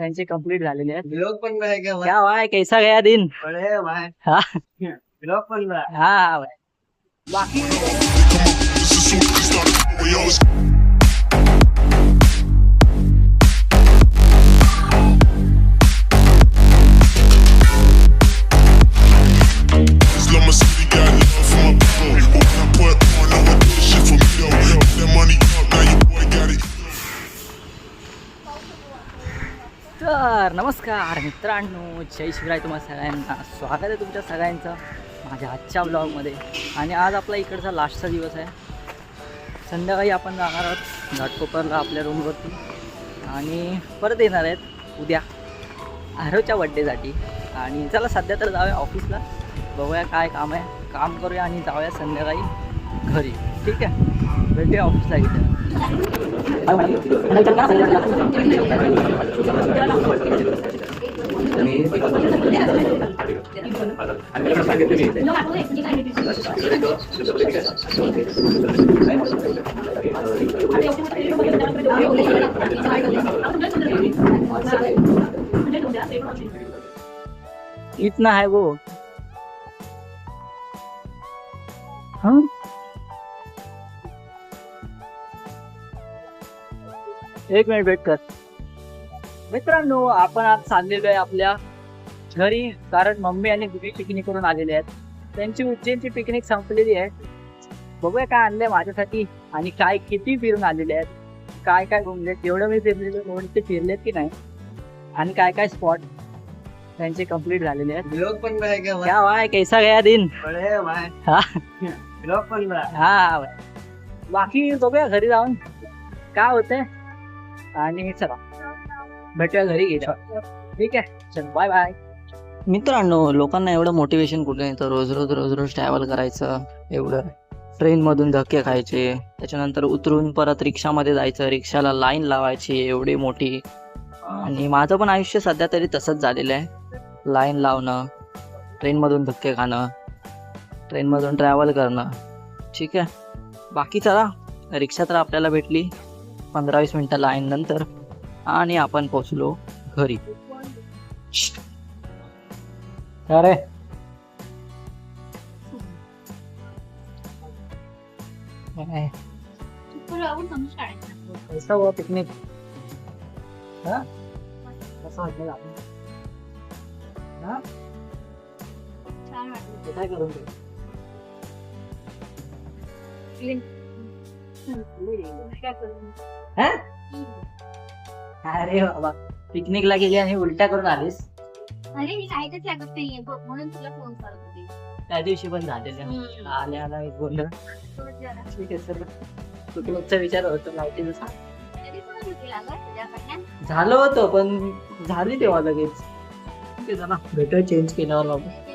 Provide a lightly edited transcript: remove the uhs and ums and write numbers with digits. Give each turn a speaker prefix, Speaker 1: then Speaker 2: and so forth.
Speaker 1: त्यांचे कंप्लीट झालेले आहेत.
Speaker 2: ब्लॉग पण है क्या भाई?
Speaker 1: क्या भाई कैसा गया दिन?
Speaker 2: बड़े है भाई।
Speaker 1: हाँ
Speaker 2: ब्लॉग पण है।
Speaker 1: हाँ भाई. बाकी तर नमस्कार मित्रांनो, जय शिवराय. तुम्हाला सगळ्यांना स्वागत आहे तुमच्या सगळ्यांचं माझ्या आजच्या ब्लॉगमध्ये. आणि आज आपला इकडचा लास्टचा दिवस आहे. संध्याकाळी आपण जाणार आहोत घाटकोपरला आपल्या रूमवरती आणि परत येणार आहेत उद्या आरवच्या बड्डेसाठी. आणि चला सध्या तर जाऊया ऑफिसला, बघूया काय काम आहे, काम करूया आणि जाऊया संध्याकाळी घरी. ठीक आहे, भेटूया ऑफिसला इथे. इतना है वो. हाँ एक मिनिट वेट कर. मित्रांनो, आपण आज चाललेलो आहे आपल्या घरी, कारण मम्मी आणि दीदी पिकनिक करून आलेले आहेत. त्यांची उज्जैनची पिकनिक संपलेली आहे. बघूया काय आणलंय माझ्यासाठी आणि काय किती फिरून आलेले आहेत, काय काय घुमले, एवढं मी फिरलेलो ते फिरलेत की नाही, आणि काय काय स्पॉट त्यांचे कंप्लीट झालेले आहेत.
Speaker 2: ब्लॉग पण है क्या भाई?
Speaker 1: क्या भाई कैसा गया दिन?
Speaker 2: बड़े है भाई।
Speaker 1: हाँ
Speaker 2: ब्लॉग पण है।
Speaker 1: हा भाई. बाकी बघूया घरी जाऊन काय होतंय, आणि चला भेटूया घरी गेल्यावर. ठीक आहे, चल बाय बाय. मित्रांनो, लोकांना एवढं मोटिवेशन कुठे येतं रोज रोज ट्रॅव्हल करायचं, एवढं ट्रेनमधून धक्के खायचे, त्याच्यानंतर उतरून परत रिक्षामध्ये जायचं, रिक्षाला लाईन लावायची एवढी मोठी. आणि माझं पण आयुष्य सध्या तरी तसंच झालेलं आहे. लाईन लावणं, ट्रेनमधून धक्के खाणं, ट्रेनमधून ट्रॅव्हल करणं. ठीक आहे, बाकी चला, रिक्षा तर आपल्याला भेटली 15-20 मिनटं लाईन नंतर, आणि आपण पोचलो घरी. अरे कैसा हुआ पिकनिक? हाँ कसं वाटलं आपण? हाँ काय करून ते? हाँ? अरे बाबा, पिकनिकला गेली आणि उलट्या करून आलीस.
Speaker 3: अरे मी काहीच लागत नाहीये म्हणून तुला फोन करत होते.
Speaker 1: त्या दिवशी पण झालेलं आल्या एक बोललं. ठीक आहे सर, कुठचा विचार होतो माहितीच झालं होतं, पण झाली तेव्हा लगेच. ठीक आहे, चला भेटूया चेंज केल्यावर बाबा.